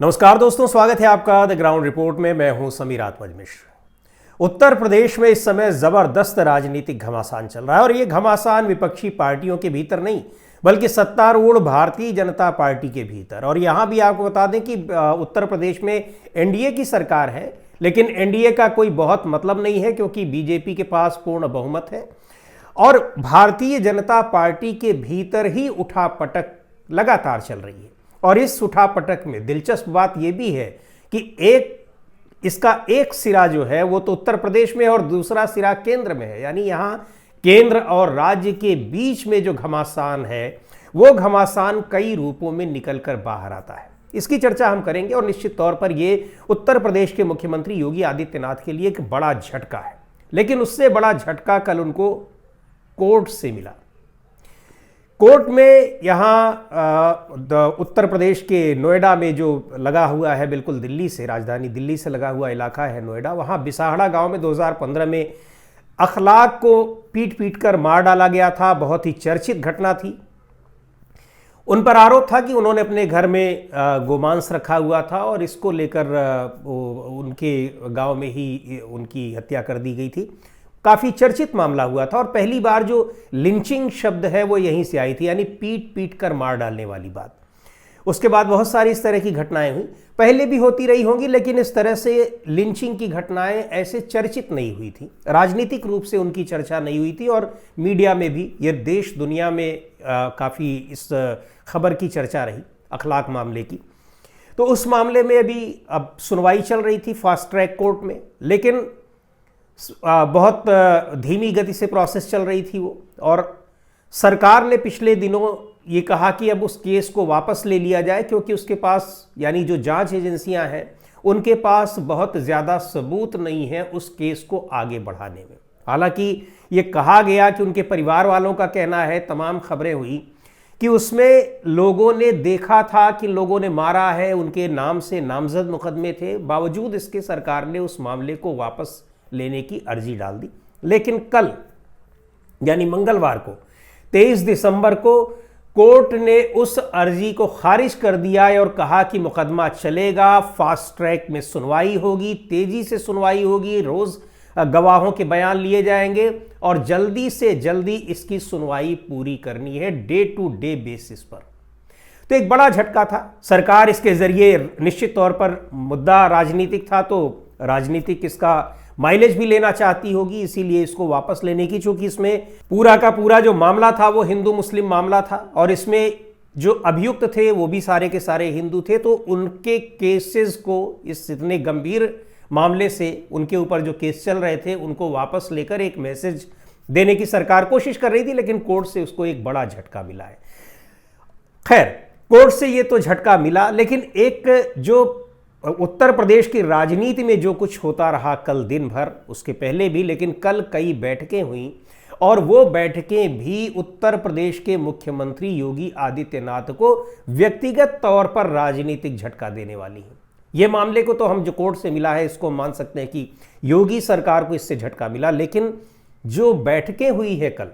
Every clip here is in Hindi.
नमस्कार दोस्तों, स्वागत है आपका द ग्राउंड रिपोर्ट में। मैं हूं समीर आत्मज मिश्र। उत्तर प्रदेश में इस समय जबरदस्त राजनीतिक घमासान चल रहा है और ये घमासान विपक्षी पार्टियों के भीतर नहीं बल्कि सत्तारूढ़ भारतीय जनता पार्टी के भीतर। और यहां भी आपको बता दें कि उत्तर प्रदेश में एनडीए की सरकार है, लेकिन एनडीए का कोई बहुत मतलब नहीं है क्योंकि बीजेपी के पास पूर्ण बहुमत है और भारतीय जनता पार्टी के भीतर ही उठापटक लगातार चल रही है। और इस उठापटक में दिलचस्प बात यह भी है कि इसका एक सिरा जो है वो तो उत्तर प्रदेश में और दूसरा सिरा केंद्र में है, यानी यहां केंद्र और राज्य के बीच में जो घमासान है वो घमासान कई रूपों में निकलकर बाहर आता है। इसकी चर्चा हम करेंगे और निश्चित तौर पर यह उत्तर प्रदेश के मुख्यमंत्री योगी आदित्यनाथ के लिए एक बड़ा झटका है। लेकिन उससे बड़ा झटका कल उनको कोर्ट से मिला। कोर्ट में यहाँ उत्तर प्रदेश के नोएडा में जो लगा हुआ है, बिल्कुल दिल्ली से, राजधानी दिल्ली से लगा हुआ इलाका है नोएडा, वहाँ बिसाहड़ा गांव में 2015 में अखलाक को पीट पीट कर मार डाला गया था। बहुत ही चर्चित घटना थी। उन पर आरोप था कि उन्होंने अपने घर में गोमांस रखा हुआ था और इसको लेकर उनके गांव में ही उनकी हत्या कर दी गई थी। काफ़ी चर्चित मामला हुआ था और पहली बार जो लिंचिंग शब्द है वो यहीं से आई थी, यानी पीट पीट कर मार डालने वाली बात। उसके बाद बहुत सारी इस तरह की घटनाएं हुई, पहले भी होती रही होंगी, लेकिन इस तरह से लिंचिंग की घटनाएं ऐसे चर्चित नहीं हुई थी, राजनीतिक रूप से उनकी चर्चा नहीं हुई थी और मीडिया में भी, ये देश दुनिया में काफ़ी इस खबर की चर्चा रही अखलाक मामले की। तो उस मामले में अब सुनवाई चल रही थी फास्ट ट्रैक कोर्ट में, लेकिन बहुत धीमी गति से प्रोसेस चल रही थी वो। और सरकार ने पिछले दिनों ये कहा कि अब उस केस को वापस ले लिया जाए क्योंकि उसके पास, यानी जो जांच एजेंसियां हैं, उनके पास बहुत ज़्यादा सबूत नहीं है उस केस को आगे बढ़ाने में। हालांकि ये कहा गया कि उनके परिवार वालों का कहना है, तमाम खबरें हुई कि उसमें लोगों ने देखा था कि लोगों ने मारा है, उनके नाम से नामजद मुकदमे थे, बावजूद इसके सरकार ने उस मामले को वापस लेने की अर्जी डाल दी। लेकिन कल यानी मंगलवार को 23 दिसंबर को कोर्ट ने उस अर्जी को खारिज कर दिया और कहा कि मुकदमा चलेगा, फास्ट ट्रैक में सुनवाई होगी, तेजी से सुनवाई होगी, रोज गवाहों के बयान लिए जाएंगे और जल्दी से जल्दी इसकी सुनवाई पूरी करनी है, डे टू डे बेसिस पर। तो एक बड़ा झटका था। सरकार इसके जरिए, निश्चित तौर पर मुद्दा राजनीतिक था तो राजनीतिक इसका माइलेज भी लेना चाहती होगी, इसीलिए इसको वापस लेने की, चूंकि इसमें पूरा का पूरा जो मामला था वो हिंदू मुस्लिम मामला था और इसमें जो अभियुक्त थे वो भी सारे के सारे हिंदू थे। तो उनके केसेस को, इस इतने गंभीर मामले से उनके ऊपर जो केस चल रहे थे उनको वापस लेकर एक मैसेज देने की सरकार कोशिश कर रही थी, लेकिन कोर्ट से उसको एक बड़ा झटका मिला है। खैर, कोर्ट से ये तो झटका मिला, लेकिन एक जो उत्तर प्रदेश की राजनीति में जो कुछ होता रहा कल दिन भर, उसके पहले भी, लेकिन कल कई बैठकें हुई और वो बैठकें भी उत्तर प्रदेश के मुख्यमंत्री योगी आदित्यनाथ को व्यक्तिगत तौर पर राजनीतिक झटका देने वाली हैं। ये मामले को तो हम, जो कोर्ट से मिला है, इसको मान सकते हैं कि योगी सरकार को इससे झटका मिला, लेकिन जो बैठकें हुई है कल,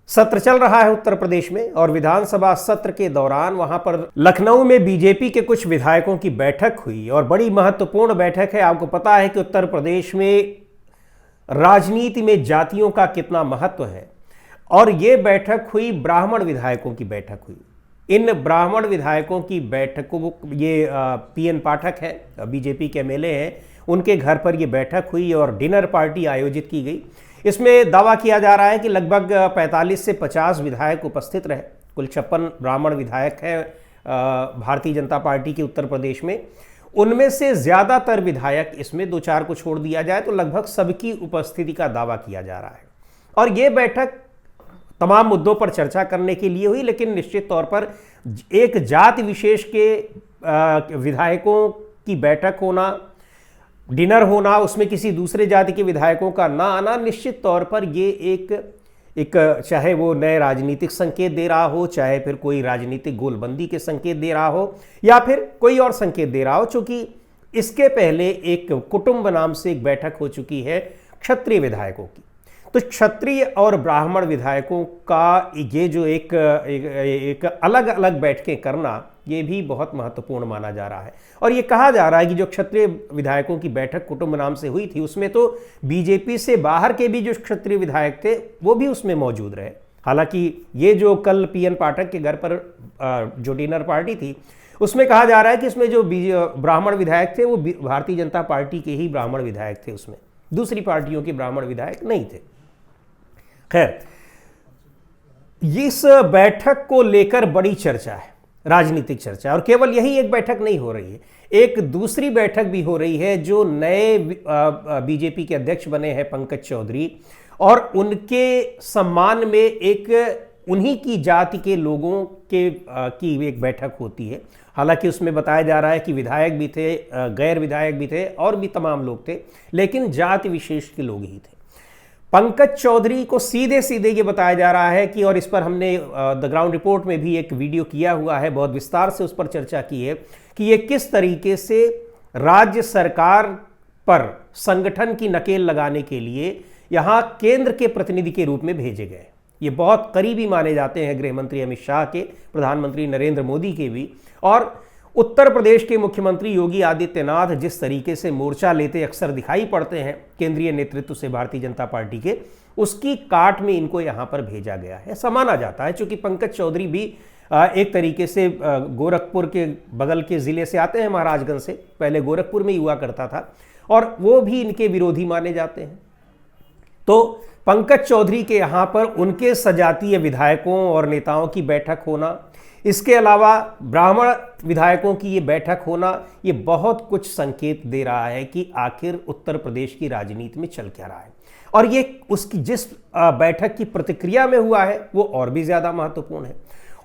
सत्र चल रहा है उत्तर प्रदेश में और विधानसभा सत्र के दौरान वहां पर लखनऊ में बीजेपी के कुछ विधायकों की बैठक हुई और बड़ी महत्वपूर्ण बैठक है। आपको पता है कि उत्तर प्रदेश में राजनीति में जातियों का कितना महत्व है और ये बैठक हुई, ब्राह्मण विधायकों की बैठक हुई। इन ब्राह्मण विधायकों की बैठकों, ये पीएन पाठक है, बीजेपी के एमएलए हैं, उनके घर पर यह बैठक हुई और डिनर पार्टी आयोजित की गई। इसमें दावा किया जा रहा है कि लगभग 45 से 50 विधायक उपस्थित रहे। कुल 56 ब्राह्मण विधायक हैं भारतीय जनता पार्टी के उत्तर प्रदेश में। उनमें से ज़्यादातर विधायक, इसमें 2-4 को छोड़ दिया जाए तो लगभग सबकी उपस्थिति का दावा किया जा रहा है। और ये बैठक तमाम मुद्दों पर चर्चा करने के लिए हुई, लेकिन निश्चित तौर पर एक जाति विशेष के विधायकों की बैठक होना, डिनर होना, उसमें किसी दूसरे जाति के विधायकों का ना आना, निश्चित तौर पर ये एक चाहे वो नए राजनीतिक संकेत दे रहा हो, चाहे फिर कोई राजनीतिक गोलबंदी के संकेत दे रहा हो या फिर कोई और संकेत दे रहा हो। चूंकि इसके पहले एक कुटुंब नाम से एक बैठक हो चुकी है क्षत्रिय विधायकों की, तो क्षत्रिय और ब्राह्मण विधायकों का ये जो एक अलग अलग बैठकें करना, ये भी बहुत महत्वपूर्ण माना जा रहा है। और ये कहा जा रहा है कि जो क्षत्रिय विधायकों की बैठक कुटुंब नाम से हुई थी, उसमें तो बीजेपी से बाहर के भी जो क्षत्रिय विधायक थे वो भी उसमें मौजूद रहे। हालांकि ये जो कल पीएन पाठक के घर पर जो डिनर पार्टी थी, उसमें कहा जा रहा है कि इसमें जो ब्राह्मण विधायक थे वो भारतीय जनता पार्टी के ही ब्राह्मण विधायक थे, उसमें दूसरी पार्टियों के ब्राह्मण विधायक नहीं थे। खैर, इस बैठक को लेकर बड़ी चर्चा है, राजनीतिक चर्चा। और केवल यही एक बैठक नहीं हो रही है, एक दूसरी बैठक भी हो रही है। जो नए बीजेपी के अध्यक्ष बने हैं पंकज चौधरी, और उनके सम्मान में एक उन्हीं की जाति के लोगों की एक बैठक होती है। हालांकि उसमें बताया जा रहा है कि विधायक भी थे, गैर विधायक भी थे और भी तमाम लोग थे, लेकिन जाति विशेष के लोग ही थे। पंकज चौधरी को सीधे सीधे ये बताया जा रहा है कि, और इस पर हमने द ग्राउंड रिपोर्ट में भी एक वीडियो किया हुआ है, बहुत विस्तार से उस पर चर्चा की है कि ये किस तरीके से राज्य सरकार पर संगठन की नकेल लगाने के लिए यहाँ केंद्र के प्रतिनिधि के रूप में भेजे गए। ये बहुत करीबी माने जाते हैं गृह मंत्री अमित शाह के, प्रधानमंत्री नरेंद्र मोदी के भी। और उत्तर प्रदेश के मुख्यमंत्री योगी आदित्यनाथ जिस तरीके से मोर्चा लेते अक्सर दिखाई पड़ते हैं केंद्रीय नेतृत्व से भारतीय जनता पार्टी के, उसकी काट में इनको यहां पर भेजा गया है। ऐसा माना जाता है क्योंकि पंकज चौधरी भी एक तरीके से गोरखपुर के बगल के जिले से आते हैं, महाराजगंज से, पहले गोरखपुर में ही हुआ करता था, और वो भी इनके विरोधी माने जाते हैं। तो पंकज चौधरी के यहां पर उनके सजातीय विधायकों और नेताओं की बैठक होना, इसके अलावा ब्राह्मण विधायकों की ये बैठक होना, ये बहुत कुछ संकेत दे रहा है कि आखिर उत्तर प्रदेश की राजनीति में चल क्या रहा है। और ये उसकी जिस बैठक की प्रतिक्रिया में हुआ है वो और भी ज्यादा महत्वपूर्ण है।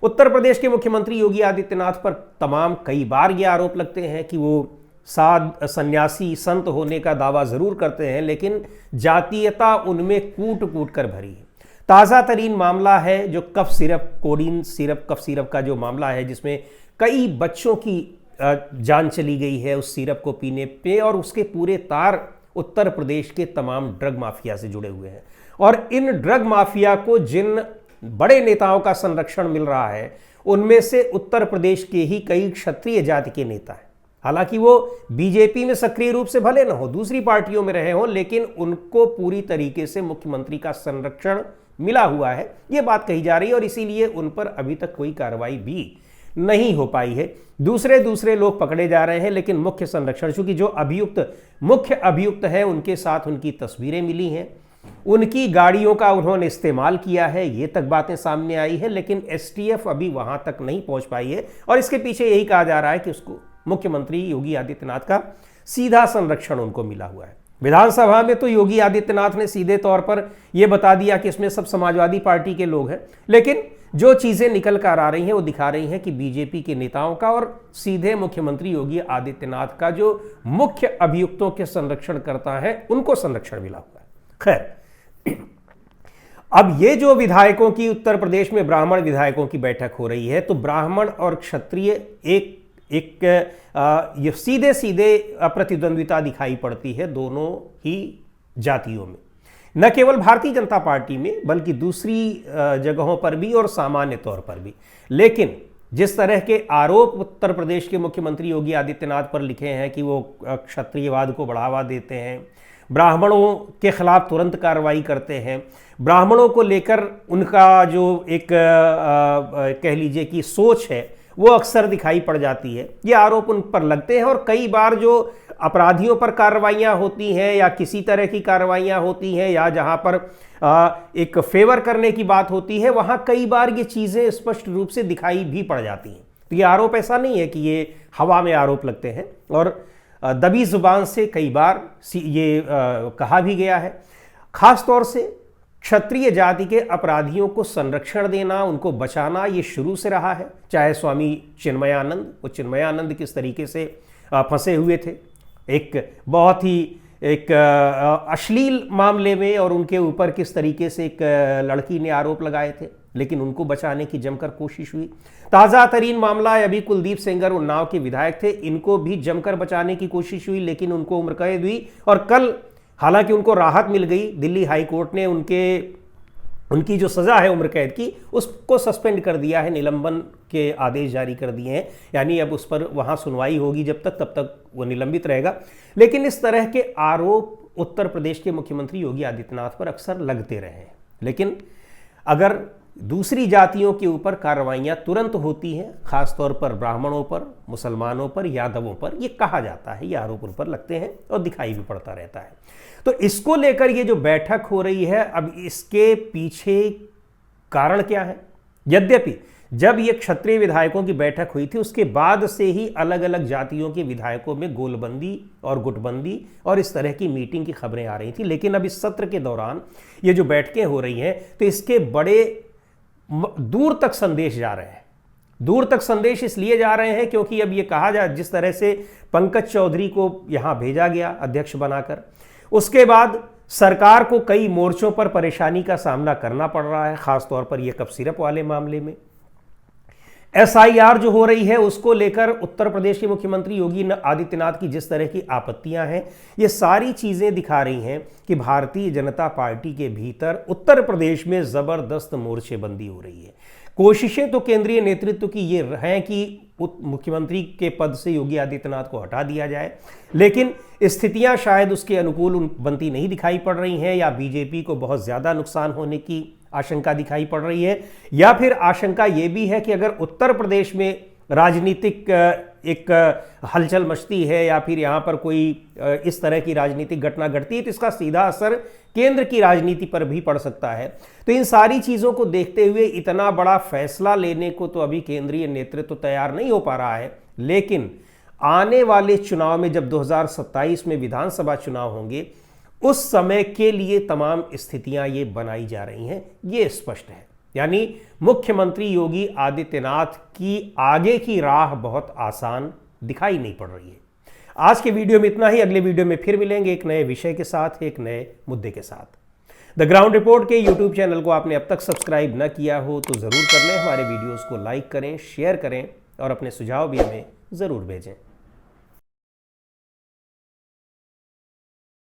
उत्तर प्रदेश के मुख्यमंत्री योगी आदित्यनाथ पर तमाम कई बार ये आरोप लगते हैं कि वो सन्यासी संत होने का दावा जरूर करते हैं, लेकिन जातीयता उनमें कूट कूट कर भरी है। ताज़ा तरीन मामला है जो cough syrup, codeine syrup, cough syrup का जो मामला है, जिसमें कई बच्चों की जान चली गई है उस सिरप को पीने पे, और उसके पूरे तार उत्तर प्रदेश के तमाम ड्रग माफिया से जुड़े हुए हैं। और इन ड्रग माफिया को जिन बड़े नेताओं का संरक्षण मिल रहा है, उनमें से उत्तर प्रदेश के ही कई क्षत्रिय जाति के नेता हैं। हालांकि वो बीजेपी में सक्रिय रूप से भले न हो, दूसरी पार्टियों में रहे हों, लेकिन उनको पूरी तरीके से मुख्यमंत्री का संरक्षण मिला हुआ है, ये बात कही जा रही है। और इसीलिए उन पर अभी तक कोई कार्रवाई भी नहीं हो पाई है। दूसरे लोग पकड़े जा रहे हैं, लेकिन मुख्य संरक्षण, चूंकि जो मुख्य अभियुक्त है, उनके साथ उनकी तस्वीरें मिली हैं, उनकी गाड़ियों का उन्होंने इस्तेमाल किया है, ये तक बातें सामने आई है, लेकिन एसटीएफ अभी वहां तक नहीं पहुंच पाई है। और इसके पीछे यही कहा जा रहा है कि उसको मुख्यमंत्री योगी आदित्यनाथ का सीधा संरक्षण उनको मिला हुआ है। विधानसभा में तो योगी आदित्यनाथ ने सीधे तौर पर यह बता दिया कि इसमें सब समाजवादी पार्टी के लोग हैं, लेकिन जो चीजें निकल कर आ रही हैं वो दिखा रही हैं कि बीजेपी के नेताओं का और सीधे मुख्यमंत्री योगी आदित्यनाथ का जो मुख्य अभियुक्तों के संरक्षण करता है, उनको संरक्षण मिला हुआ है। खैर, अब ये जो विधायकों की उत्तर प्रदेश में ब्राह्मण विधायकों की बैठक हो रही है, तो ब्राह्मण और क्षत्रिय एक ये सीधे सीधे प्रतिद्वंद्विता दिखाई पड़ती है दोनों ही जातियों में, न केवल भारतीय जनता पार्टी में बल्कि दूसरी जगहों पर भी और सामान्य तौर पर भी। लेकिन जिस तरह के आरोप उत्तर प्रदेश के मुख्यमंत्री योगी आदित्यनाथ पर लिखे हैं कि वो क्षत्रियवाद को बढ़ावा देते हैं, ब्राह्मणों के खिलाफ तुरंत कार्रवाई करते हैं, ब्राह्मणों को लेकर उनका जो एक कह लीजिए कि सोच है वो अक्सर दिखाई पड़ जाती है, ये आरोप उन पर लगते हैं। और कई बार जो अपराधियों पर कार्रवाइयां होती हैं या किसी तरह की कार्रवाइयां होती हैं या जहां पर एक फेवर करने की बात होती है, वहां कई बार ये चीजें स्पष्ट रूप से दिखाई भी पड़ जाती हैं। तो ये आरोप ऐसा नहीं है कि ये हवा में आरोप लगते हैं, और दबी जुबान से कई बार ये कहा भी गया है। खासतौर से क्षत्रिय जाति के अपराधियों को संरक्षण देना, उनको बचाना, ये शुरू से रहा है। चाहे स्वामी चिन्मयानंद, वो चिन्मयानंद किस तरीके से फंसे हुए थे एक बहुत ही एक अश्लील मामले में, और उनके ऊपर किस तरीके से एक लड़की ने आरोप लगाए थे, लेकिन उनको बचाने की जमकर कोशिश हुई। ताज़ा तरीन मामला है, अभी कुलदीप सेंगर उन्नाव के विधायक थे, इनको भी जमकर बचाने की कोशिश हुई, लेकिन उनको उम्र कैद हुई। और कल हालांकि उनको राहत मिल गई, दिल्ली हाई कोर्ट ने उनके उनकी जो सज़ा है उम्र कैद की, उसको सस्पेंड कर दिया है, निलंबन के आदेश जारी कर दिए हैं। यानी अब उस पर वहाँ सुनवाई होगी जब तक, तब तक वो निलंबित रहेगा। लेकिन इस तरह के आरोप उत्तर प्रदेश के मुख्यमंत्री योगी आदित्यनाथ पर अक्सर लगते रहे हैं। लेकिन अगर दूसरी जातियों के ऊपर कार्रवाइयाँ तुरंत होती हैं, खासतौर पर ब्राह्मणों पर, मुसलमानों पर, यादवों पर, ये कहा जाता है, ये आरोप उन पर लगते हैं और दिखाई भी पड़ता रहता है। तो इसको लेकर ये जो बैठक हो रही है, अब इसके पीछे कारण क्या है? यद्यपि जब ये क्षत्रिय विधायकों की बैठक हुई थी उसके बाद से ही अलग अलग जातियों के विधायकों में गोलबंदी और गुटबंदी और इस तरह की मीटिंग की खबरें आ रही थी। लेकिन अब इस सत्र के दौरान ये जो बैठकें हो रही हैं तो इसके बड़े दूर तक संदेश जा रहे हैं। दूर तक संदेश इसलिए जा रहे हैं क्योंकि अब ये कहा जा, जिस तरह से पंकज चौधरी को यहां भेजा गया अध्यक्ष बनाकर, उसके बाद सरकार को कई मोर्चों पर परेशानी का सामना करना पड़ रहा है, खासतौर पर यह कप सिरप वाले मामले में। SIR जो हो रही है उसको लेकर उत्तर प्रदेश के मुख्यमंत्री योगी आदित्यनाथ की जिस तरह की आपत्तियां हैं, ये सारी चीजें दिखा रही हैं कि भारतीय जनता पार्टी के भीतर उत्तर प्रदेश में जबरदस्त मोर्चेबंदी हो रही है। कोशिशें तो केंद्रीय नेतृत्व की ये हैं कि मुख्यमंत्री के पद से योगी आदित्यनाथ को हटा दिया जाए, लेकिन स्थितियां शायद उसके अनुकूल बनती नहीं दिखाई पड़ रही हैं, या बीजेपी को बहुत ज़्यादा नुकसान होने की आशंका दिखाई पड़ रही है, या फिर आशंका ये भी है कि अगर उत्तर प्रदेश में राजनीतिक एक हलचल मचती है या फिर यहाँ पर कोई इस तरह की राजनीतिक घटना घटती है तो इसका सीधा असर केंद्र की राजनीति पर भी पड़ सकता है। तो इन सारी चीज़ों को देखते हुए इतना बड़ा फैसला लेने को तो अभी केंद्रीय नेतृत्व तैयार नहीं हो पा रहा है, लेकिन आने वाले चुनाव में जब 2027 में विधानसभा चुनाव होंगे उस समय के लिए तमाम स्थितियां ये बनाई जा रही हैं, ये स्पष्ट है। यानी मुख्यमंत्री योगी आदित्यनाथ की आगे की राह बहुत आसान दिखाई नहीं पड़ रही है। आज के वीडियो में इतना ही। अगले वीडियो में फिर मिलेंगे एक नए विषय के साथ, एक नए मुद्दे के साथ। द ग्राउंड रिपोर्ट के यूट्यूब चैनल को आपने अब तक सब्सक्राइब न किया हो तो ज़रूर कर लें। हमारे वीडियोज़ को लाइक करें, शेयर करें और अपने सुझाव भी हमें ज़रूर भेजें।